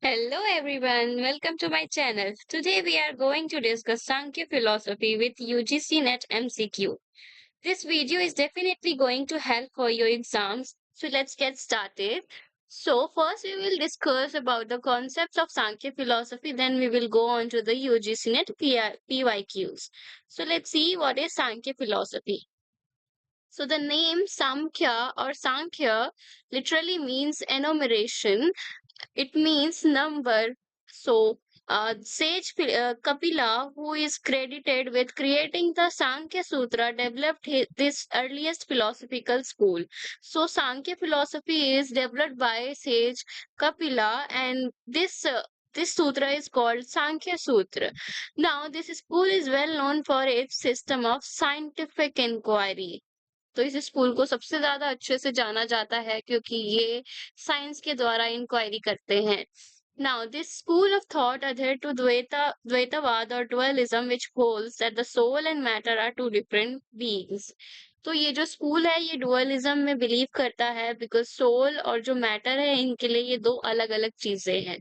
Hello everyone, welcome to my channel. Today we are going to discuss Sankhya Philosophy with UGC NET MCQ. This video is definitely going to help for your exams. So let's get started. So first we will discuss about the concepts of Sankhya Philosophy, then we will go on to the UGC NET PYQs. So let's see what is Sankhya Philosophy. So the name Samkhya or Sankhya literally means enumeration. It means number. So, sage Kapila, who is credited with creating the Sankhya Sutra, developed this earliest philosophical school. So, Sankhya philosophy is developed by sage Kapila, and this sutra is called Sankhya Sutra. Now, this school is well known for its system of scientific inquiry. तो इस school को सबसे ज्यादा अच्छे से जाना जाता है क्योंकि ये साइंस के द्वारा इंक्वायरी करते हैं. Now, this school of thought adhere to Dvaitavad or dualism, which holds that the soul and matter are two different beings. तो ये जो स्कूल है ये डुअलिज्म में बिलीव करता है बिकॉज सोल और जो मैटर है इनके लिए ये दो अलग अलग चीजें हैं.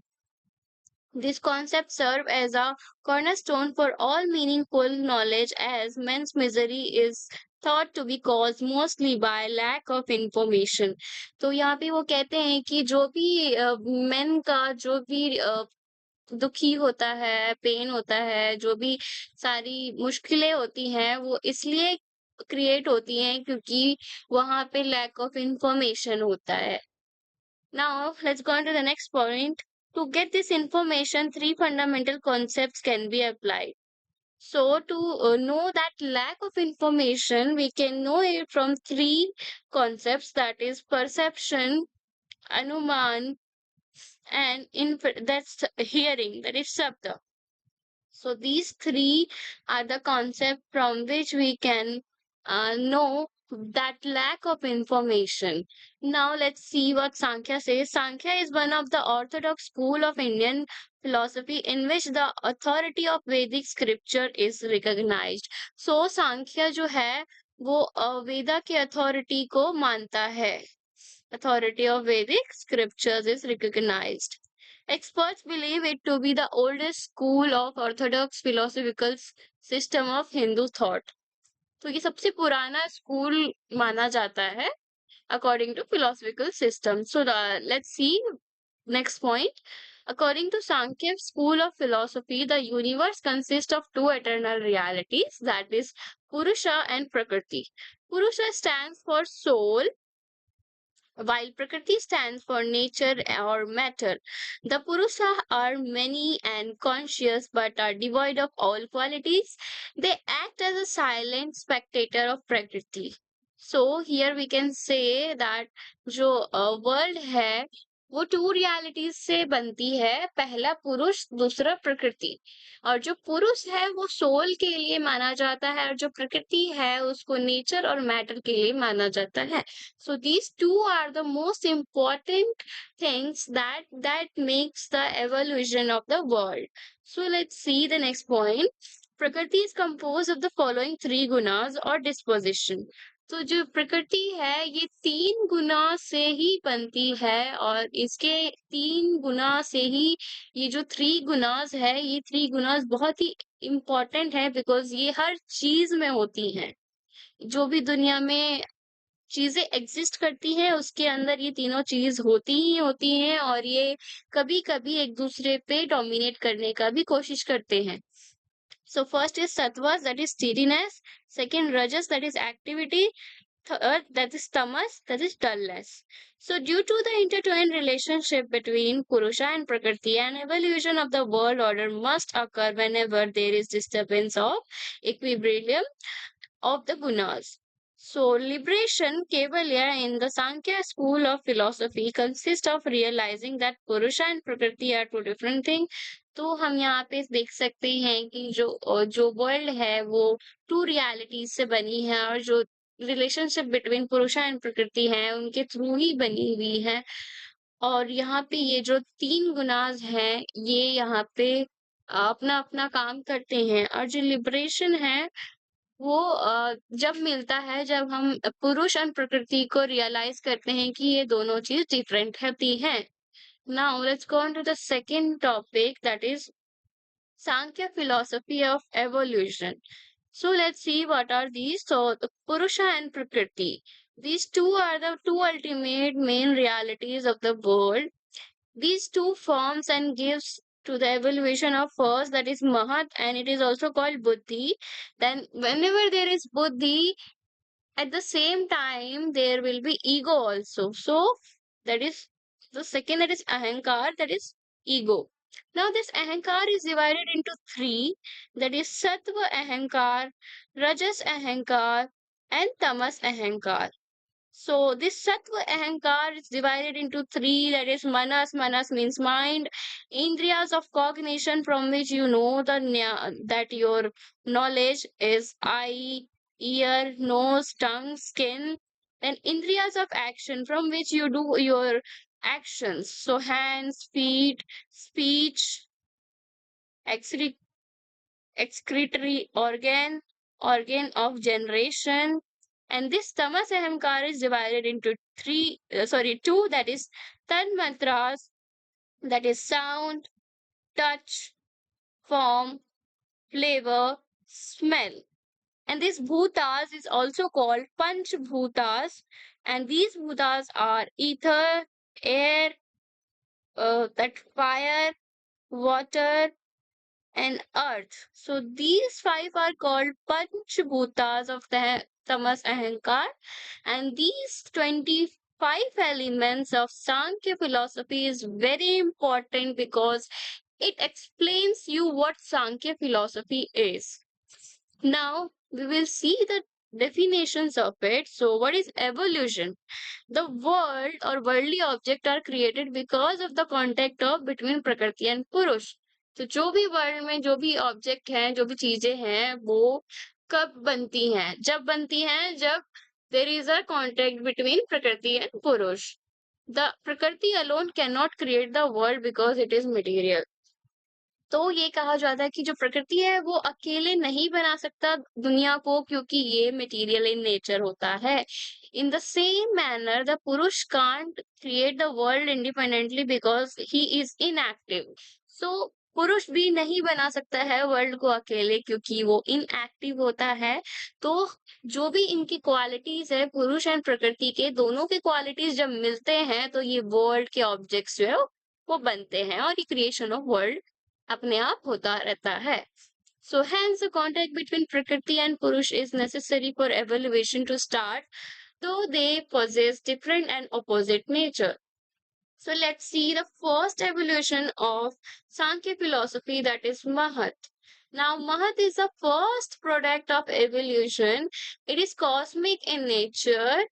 These concepts serve as a cornerstone for all meaningful knowledge as men's misery is thought to be caused mostly by lack of information. तो यहाँ पे वो कहते हैं कि जो भी मेन का जो भी दुखी होता है, पेन होता है, जो भी सारी मुश्किलें होती हैं वो इसलिए क्रिएट होती हैं क्योंकि वहां पे लैक ऑफ इंफॉर्मेशन होता है. Now, let's go on to the next point. To get this information, three fundamental concepts can be applied. So, to know that lack of information, we can know it from three concepts, that is perception, anuman, and that's hearing, that is shabda. So, these three are the concepts from which we can know that lack of information. Now let's see what Sankhya says. Sankhya is one of the orthodox school of Indian philosophy in which the authority of Vedic scripture is recognized. So Sankhya जो है वो वेदा के authority को मानता है. Authority of Vedic scriptures is recognized. Experts believe it to be the oldest school of orthodox philosophical system of Hindu thought. तो ये सबसे पुराना स्कूल माना जाता है according to philosophical system. So let's see next point. According to Sankhya school of philosophy, the universe consists of two eternal realities, that is Purusha and Prakriti. Purusha stands for soul, while Prakriti stands for nature or matter. The Purusa are many and conscious but are devoid of all qualities. They act as a silent spectator of Prakriti. So here we can say that जो world है वो to realities से बनती है. पहला पुरुष, दूसरा प्रकृति. और जो पुरुष है वो सोल के लिए माना जाता है और जो प्रकृति है उसको नेचर और मैटर के लिए माना जाता है. So these two are the most important things that makes the evolution of the world. So let's see the next point. Prakriti is composed of the following three gunas or disposition. तो जो प्रकृति है ये तीन गुना से ही बनती है और इसके तीन गुना से ही ये जो थ्री गुनाज है ये थ्री गुनाज बहुत ही इम्पोर्टेंट है बिकॉज ये हर चीज में होती हैं. जो भी दुनिया में चीजें एग्जिस्ट करती हैं उसके अंदर ये तीनों चीज होती ही होती हैं और ये कभी कभी एक दूसरे पे डोमिनेट करने का भी कोशिश करते हैं. So first is sattvas, that is steadiness. Second, rajas, that is activity. Third, that is tamas, that is dullness. So due to the intertwined relationship between Purusha and Prakriti, an evolution of the world order must occur whenever there is disturbance of equilibrium of the gunas. So liberation, Kevalya, in the Sankhya school of philosophy consists of realizing that Purusha and Prakriti are two different things. तो हम यहाँ पे देख सकते हैं कि जो world है वो टू रियलिटीज से बनी है और जो रिलेशनशिप बिटवीन पुरुषा एंड प्रकृति है उनके थ्रू ही बनी हुई है. और यहाँ पे ये जो तीन गुनाज हैं ये यहाँ पे अपना अपना काम करते हैं और जो लिबरेशन है वो जब मिलता है जब हम पुरुष और प्रकृति को रियलाइज करते हैं कि ये दोनों चीज डिफरेंट होती हैं. Now let's go on to the second topic, that is Sankhya philosophy of evolution. So let's see what are these. So the Purusha and Prakriti. These two are the two ultimate main realities of the world. These two forms and gives to the evolution of first, that is Mahat, and it is also called Buddhi. Then whenever there is Buddhi, at the same time there will be ego also. So that is the second, that is Ahankar, that is ego. Now this Ahankar is divided into three, that is Sattva Ahankar, Rajas Ahankar, and Tamas Ahankar. So this sattva ahankar is divided into three, that is manas. Manas means mind, indriyas of cognition from which you know that your knowledge is eye, ear, nose, tongue, skin, and indriyas of action from which you do your actions. So hands, feet, speech, excre- excretory organ, organ of generation. And this tamas ahamkar is divided into two, that is tanmatras, that is sound, touch, form, flavor, smell. And this bhutas is also called panch bhutas, and these bhutas are ether, air, that fire, water, and earth. So these five are called Panchbhutas of the Tamas Ahankar, and these 25 elements of Sankhya philosophy is very important because it explains you what Sankhya philosophy is. Now we will see the definitions of it. So what is evolution? The world or worldly object are created because of the contact of between प्रकृति and पुरुष. तो जो भी world में जो भी object हैं, जो भी चीजें हैं, वो कब बनती हैं? जब बनती हैं जब there is a contact between प्रकृति and पुरुष. The प्रकृति alone cannot create the world because it is material. तो ये कहा जाता है कि जो प्रकृति है वो अकेले नहीं बना सकता दुनिया को, क्योंकि ये मटेरियल इन नेचर होता है. In the same manner the purusha can't create the world independently because he is inactive. So purusha भी नहीं बना सकता है वर्ल्ड को अकेले क्योंकि वो इनएक्टिव होता है. तो जो भी इनकी क्वालिटीज है, पुरुष एंड प्रकृति के दोनों के क्वालिटीज जब मिलते हैं तो ये वर्ल्ड के ऑब्जेक्ट्स जो है वो बनते हैं और ये क्रिएशन ऑफ वर्ल्ड अपने आप होता रहता है. So hence the contact between Prakriti and Purush is necessary for evolution to start, though they possess different and opposite nature. So let's see the first evolution of Sankhya philosophy, that is Mahat. Now Mahat is the first product of evolution. It is cosmic in nature.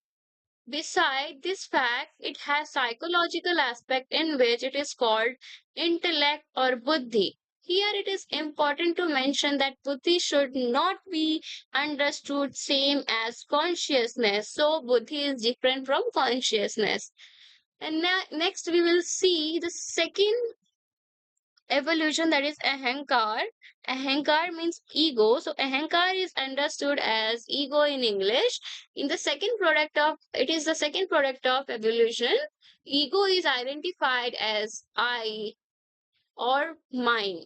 Beside this fact, it has psychological aspect in which it is called intellect or buddhi. Here it is important to mention that buddhi should not be understood same as consciousness. So buddhi is different from consciousness. And next we will see the second evolution, that is ahankar. Ahankar means ego. So ahankar is understood as ego in English. In the second product of it is the second product of evolution. Ego is identified as I or mine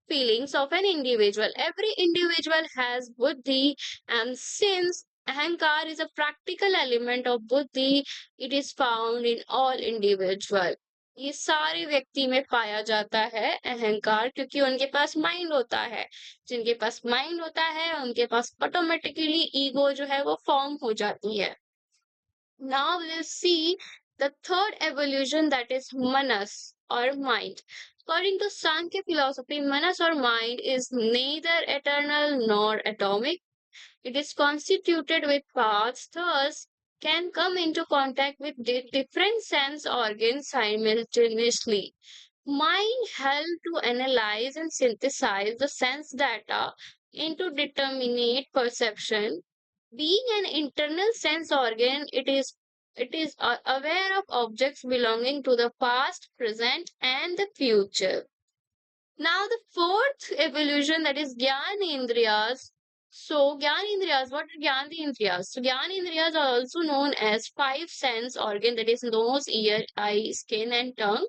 feelings of an individual. Every individual has buddhi, and since ahankar is a practical element of buddhi, it is found in all individual. ये सारे व्यक्ति में पाया जाता है अहंकार, क्योंकि उनके पास माइंड होता है. जिनके पास माइंड होता है उनके पास ऑटोमेटिकली ईगो जो है वो फॉर्म हो जाती है. Now we'll see the third evolution, that is manas or mind. According to Sankhya philosophy, manas or mind is neither eternal nor atomic. It is constituted with parts, thus can come into contact with different sense organs simultaneously. Mind help to analyze and synthesize the sense data into determinate perception. Being an internal sense organ, it is aware of objects belonging to the past, present, and the future. Now the fourth evolution, that is Gyan Indriyas. So, Gyanendriyas, what are Gyanendriyas? So, Gyanendriyas are also known as five sense organ, that is nose, ear, eye, skin, and tongue.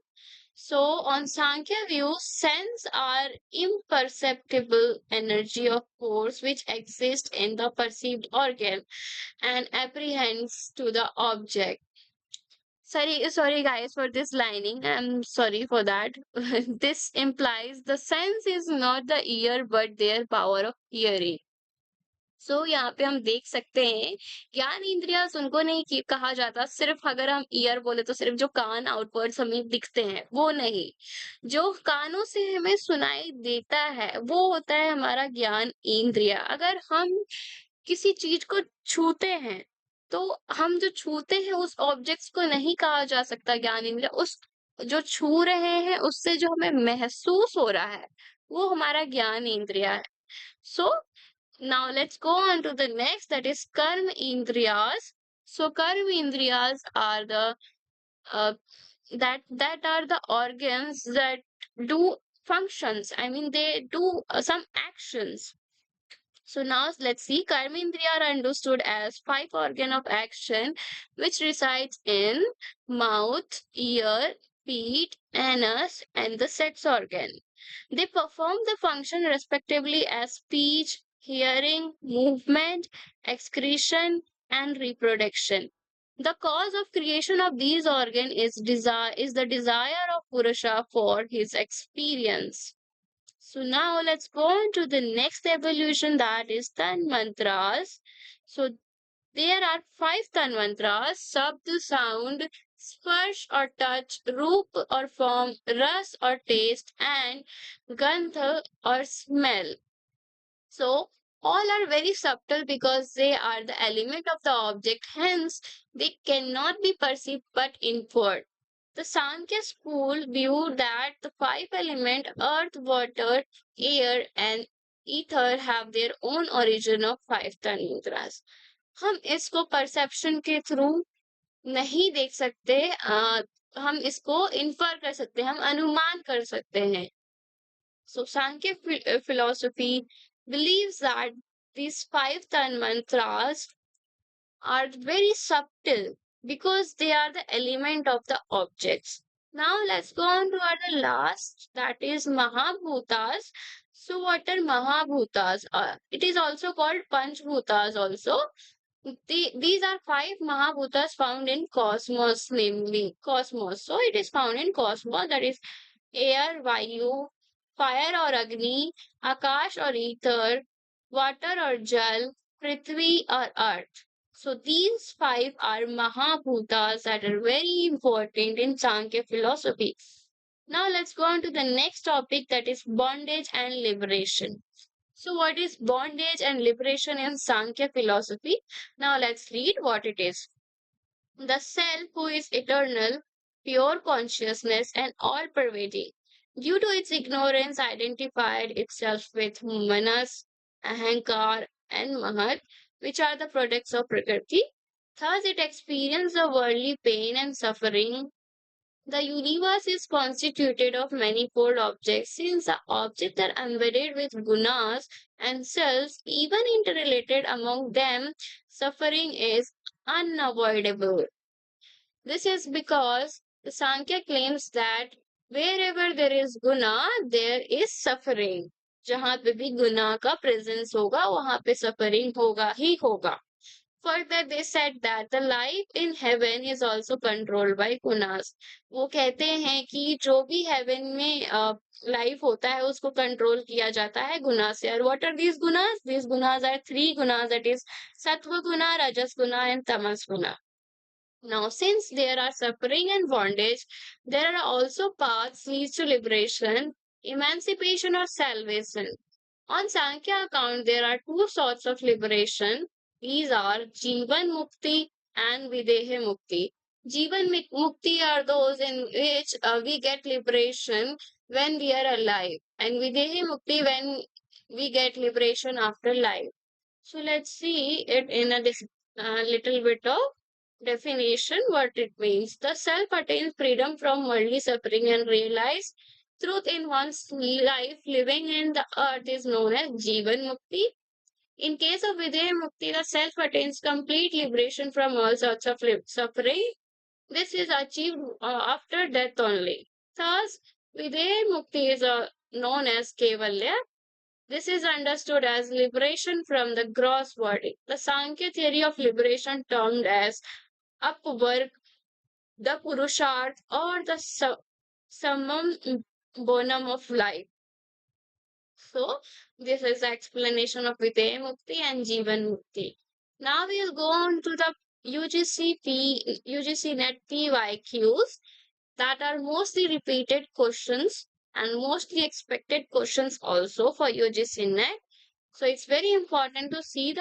So, on Sankhya view, sense are imperceptible energy of force which exist in the perceived organ and apprehends to the object. Sorry guys for this lining. I'm sorry for that. This implies the sense is not the ear but their power of hearing. सो यहाँ पे हम देख सकते हैं ज्ञान इंद्रियाज उनको नहीं कहा जाता सिर्फ अगर हम ईयर बोले तो सिर्फ जो कान आउटवर्ड्स हमें दिखते हैं वो नहीं, जो कानों से हमें सुनाई देता है वो होता है हमारा ज्ञान इंद्रिया। अगर हम किसी चीज को छूते हैं तो हम जो छूते हैं उस ऑब्जेक्ट्स को नहीं कहा जा सकता ज्ञान इंद्रिया, उस जो छू रहे हैं उससे जो हमें महसूस हो रहा है वो हमारा ज्ञान इंद्रिया है। सो now let's go on to the next, that is karma indriyas. So karma indriyas are the uh, that are the organs that do functions. I mean they do some actions. So now let's see. Karmendriya are understood as five organ of action which resides in mouth, ear, feet, anus, and the sex organ. They perform the function respectively as speech, hearing, movement, excretion, and reproduction. The cause of creation of these organs is the desire of Purusha for his experience. So now let's go on to the next evolution, that is Tan Mantras. So there are five Tan Mantras: Sabd, sound, Sparsh or touch, Roop or form, Ras or taste, and Gandha or smell. So all are very subtle because they are the element of the object, hence they cannot be perceived but inferred. The Sankhya school viewed that the five elements earth, water, air and ether have their own origin of five tanmudras. हम इसको perception के through नहीं देख सकते, हम इसको infer कर सकते हैं, हम अनुमान कर सकते हैं। So Sankhya philosophy believes that these five tanmantras are very subtle because they are the element of the objects. Now let's go on to our last, that is Mahabhutas. So what are Mahabhutas? It is also called Panchbhutas also. These are five Mahabhutas found in cosmos, namely cosmos. So it is found in cosmos, that is air, Vayu, fire or Agni, Akash or ether, water or Jal, Prithvi or earth. So these five are Mahabhutas that are very important in Sankhya philosophy. Now let's go on to the next topic, that is bondage and liberation. So what is bondage and liberation in Sankhya philosophy? Now let's read what it is. The self who is eternal, pure consciousness and all-pervading, due to its ignorance identified itself with manas, ahankar and mahat, which are the products of Prakriti. Thus it experiences the worldly pain and suffering. The universe is constituted of manifold objects. Since the objects are embedded with gunas and selves, even interrelated among them, suffering is unavoidable. This is because the Sankhya claims that wherever there is guna, there is suffering. जहाँ पे भी गुना का presence होगा, वहाँ पे suffering होगा ही होगा. Further, they said that the life in heaven is also controlled by gunas. वो कहते हैं कि जो भी heaven में life होता है उसको control किया जाता है गुना से. और what are these gunas? These gunas are three gunas, that is sattva guna, rajas guna and tamas guna. Now, since there are suffering and bondage, there are also paths leads to liberation, emancipation or salvation. On Sankhya account, there are two sorts of liberation. These are Jivan Mukti and Videha Mukti. Jivan Mukti are those in which we get liberation when we are alive, and Videha Mukti when we get liberation after life. So let's see it in a little bit of definition what it means. The self attains freedom from worldly suffering and realize truth in one's life. Living in the earth is known as Jivan Mukti. In case of Videha Mukti, the self attains complete liberation from all sorts of suffering. This is achieved after death only. Thus, Videha Mukti is known as Kevalya. This is understood as liberation from the gross body. The Sankhya theory of liberation termed as upwork, the Purusharth, or the summum bonum of life. So, this is the explanation of Videha Mukti and Jivan Mukti. Now we'll go on to the UGC NET PYQs that are mostly repeated questions and mostly expected questions also for UGC NET. So it's very important to see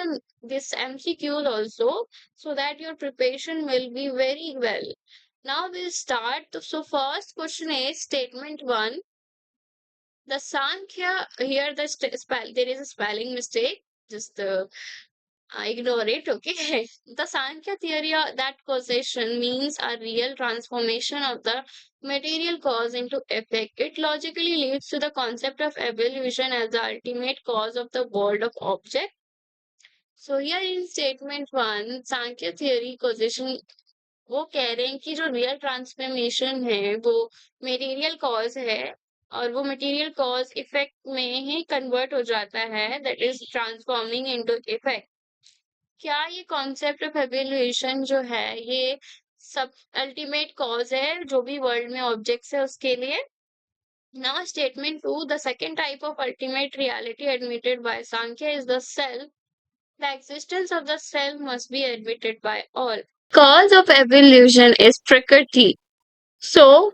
this MCQs also so that your preparation will be very well. Now we'll start. So first question is statement 1. The Sankhya, here there is a spelling mistake. Just ignore it, okay? The Sankhya theory that causation means a real transformation of the material cause into effect. It logically leads to the concept of evolution as the ultimate cause of the world of object. So here in statement 1, Sankhya theory causation वो कह रहे हैं कि जो real transformation है वो material cause है और वो मटेरियल कॉज इफेक्ट में ही कन्वर्ट हो जाता है that is transforming into effect क्या ये कॉन्सेप्ट ऑफ एवोल्यूशन जो है ये सब अल्टीमेट कॉज है जो भी वर्ल्ड में ऑब्जेक्ट्स है उसके लिए now statement 2 the second type of ultimate reality admitted by Samkhya is the self the existence of the self must be admitted by all. Cause of evolution is Prakriti. So,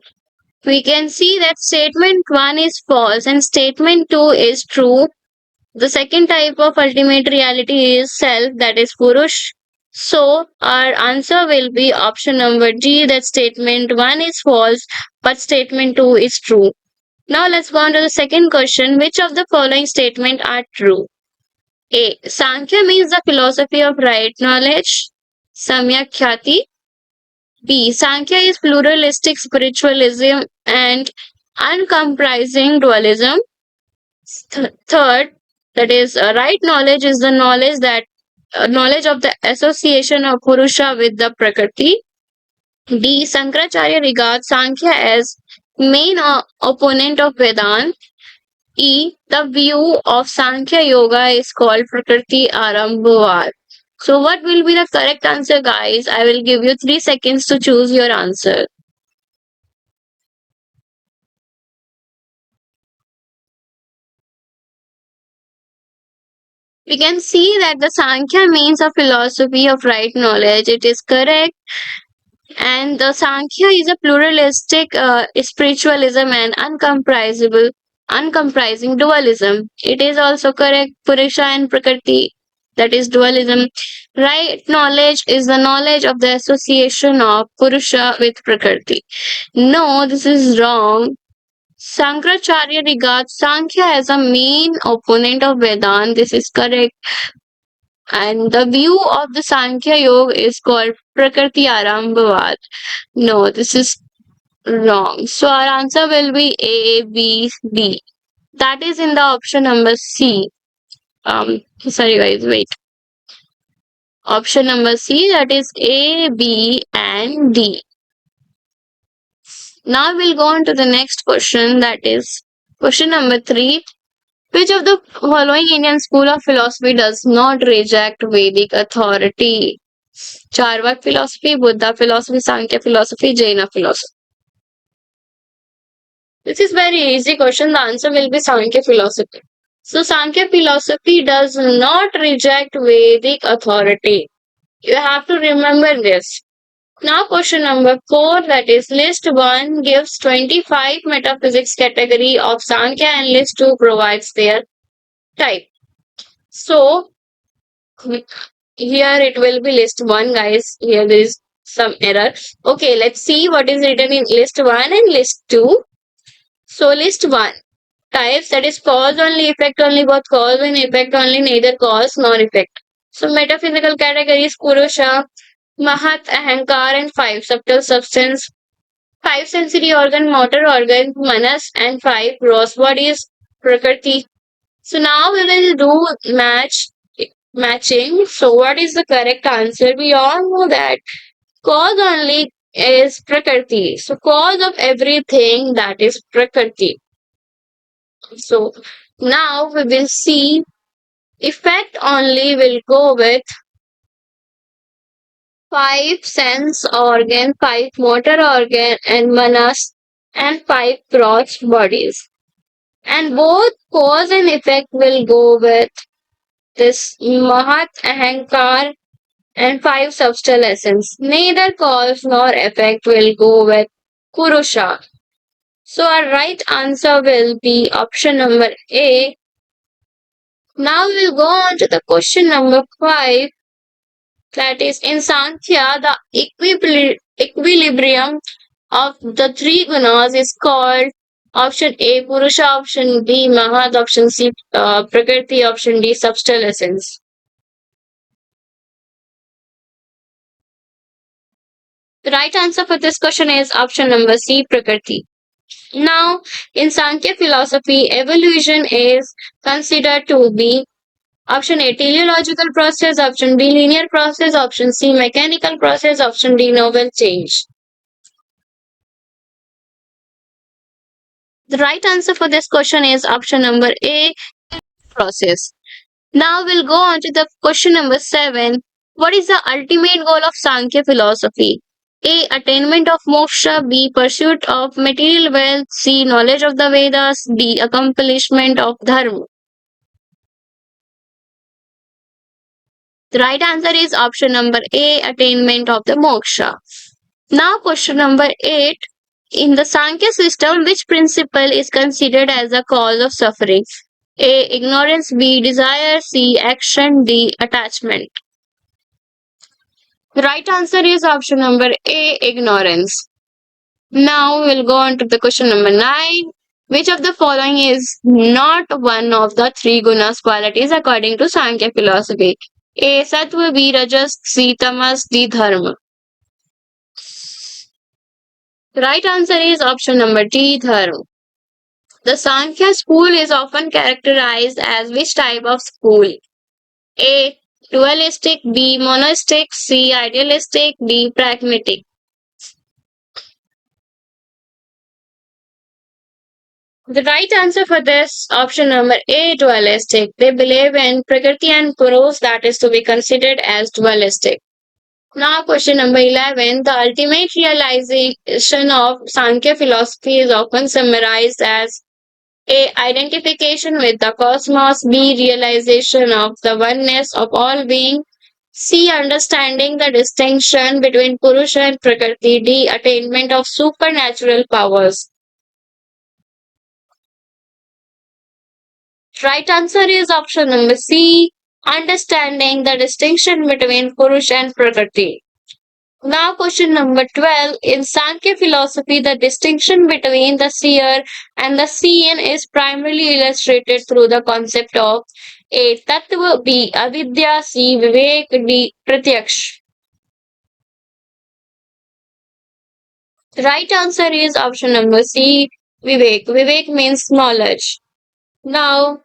we can see that statement 1 is false and statement 2 is true. The second type of ultimate reality is self, that is Purush. So, our answer will be option number G, that statement 1 is false, but statement 2 is true. Now, let's go on to the second question. Which of the following statements are true? A. Sankhya means the philosophy of right knowledge. Samyak Khyati. B. Sankhya is pluralistic spiritualism and uncompromising dualism. Third, that is, right knowledge is the knowledge of the association of Purusha with the Prakriti. D. Sankaracharya regards Sankhya as main opponent of Vedanta. E. The view of Sankhya Yoga is called Prakriti Arambhavad. So, what will be the correct answer, guys? I will give you 3 seconds to choose your answer. We can see that the Sankhya means a philosophy of right knowledge. It is correct. And the Sankhya is a pluralistic spiritualism and uncompromising dualism. It is also correct. Purusha and Prakriti, that is dualism. Right knowledge is the knowledge of the association of Purusha with Prakriti. No, this is wrong. Sankaracharya regards Sankhya as a main opponent of Vedanta. This is correct. And the view of the Sankhya Yoga is called Prakriti Arambhavad. No, this is wrong. So our answer will be A, B, D. That is in the option number C. Sorry guys, wait. Option number C, that is A, B, and D. Now we'll go on to the next question, that is question number 3. Which of the following Indian school of philosophy does not reject Vedic authority? Charvak philosophy, Buddha philosophy, Sankhya philosophy, Jaina philosophy. This is very easy question. The answer will be Sankhya philosophy. So Sankhya philosophy does not reject Vedic authority. You have to remember this. Now question number 4, that is list 1 gives 25 metaphysics category of Sankhya and list 2 provides their type. So here it will be list 1 guys. Here there is some error. Okay, let's see what is written in list 1 and list 2. So list 1. Types, that is cause only, effect only, both cause and effect only, neither cause nor effect. So metaphysical categories Purusha, Mahat, Ahankar, and 5 subtle substance, 5 sensory organ, motor organ, Manas, and 5 gross bodies, Prakriti. So now we will do match Matching. So, what is the correct answer? We all know that cause only is Prakriti. So, cause of everything that is Prakriti. So, now we will see effect only will go with five sense organ, five motor organ, and manas, and five gross bodies. And both cause and effect will go with this Mahat Ahankar and five substantial essence. Neither cause nor effect will go with Purusha. So our right answer will be option number A. Now we'll go on to the question number 5. That is in Sankhya, the equilibrium of the three gunas is called option A Purusha, option B Mahat, option C Prakriti, option D substantial essence. The right answer for this question is option number C Prakriti. Now, in Sankhya philosophy, evolution is considered to be option A teleological process, option B linear process, option C mechanical process, option D novel change. The right answer for this question is option number A process. Now we'll go on to the question number 7. What is the ultimate goal of Sankhya philosophy? A. Attainment of moksha. B. Pursuit of material wealth. C. Knowledge of the Vedas. D. Accomplishment of dharma. The right answer is option number A. Attainment of the moksha. Now question number 8. In the Sankhya system, which principle is considered as the cause of suffering? A. Ignorance. B. Desire. C. Action. D. Attachment. The right answer is option number A, ignorance. Now we'll go on to the question number 9. Which of the following is not one of the three gunas qualities according to Sankhya philosophy? A. Sattva. B. Rajas. C. Tamas. D. Dharma. The right answer is option number D, Dharma. The Sankhya school is often characterized as which type of school? A. Dualistic. B. Monistic. C. Idealistic. D. Pragmatic. The right answer for this option number A, dualistic. They believe in Prakriti and Purusa, that is to be considered as dualistic. Now, question number 11. The ultimate realization of Sankhya philosophy is often summarized as A. Identification with the cosmos. B. Realization of the oneness of all being. C. Understanding the distinction between Purusha and Prakriti. D. Attainment of supernatural powers. Right answer is option number C, understanding the distinction between Purusha and Prakriti. Now, question number 12. In Sankhya philosophy, the distinction between the seer and the seen is primarily illustrated through the concept of A. Tattva, B. Avidya, C. Vivek, D. Pratyaksh. The right answer is option number C. Vivek. Vivek means knowledge. Now,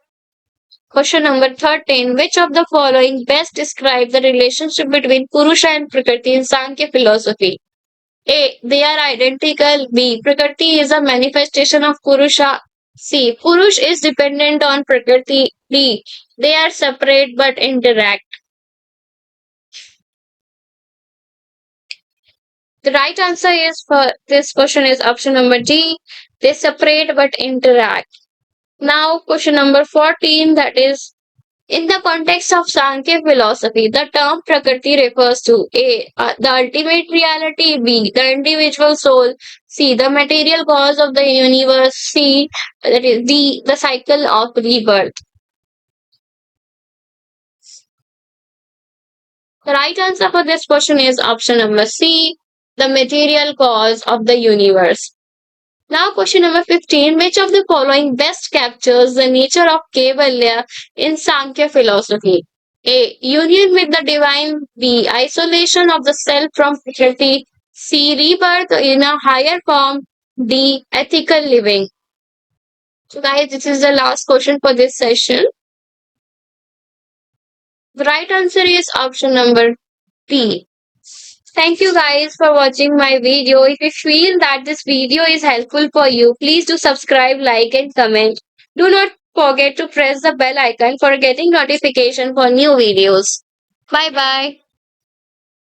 question number 13. Which of the following best describe the relationship between Purusha and Prakriti in Sankhya philosophy? A. They are identical. B. Prakriti is a manifestation of Purusha. C. Purush is dependent on Prakriti. D. They are separate but interact. The right answer is for this question is option number D. They separate but interact. Now, question number 14, that is in the context of Sankhya philosophy, the term Prakriti refers to A. The ultimate reality, B. The individual soul, C. The material cause of the universe, C. That is D. The cycle of rebirth. The right answer for this question is option number C. The material cause of the universe. Now, question number 15. Which of the following best captures the nature of Kaivalya in Sankhya philosophy? A. Union with the divine. B. Isolation of the self from Prakriti. C. Rebirth in a higher form. D. Ethical living. So, guys, this is the last question for this session. The right answer is option number B. Thank you guys for watching my video. If you feel that this video is helpful for you, please do subscribe, like and comment. Do not forget to press the bell icon for getting notification for new videos. Bye bye.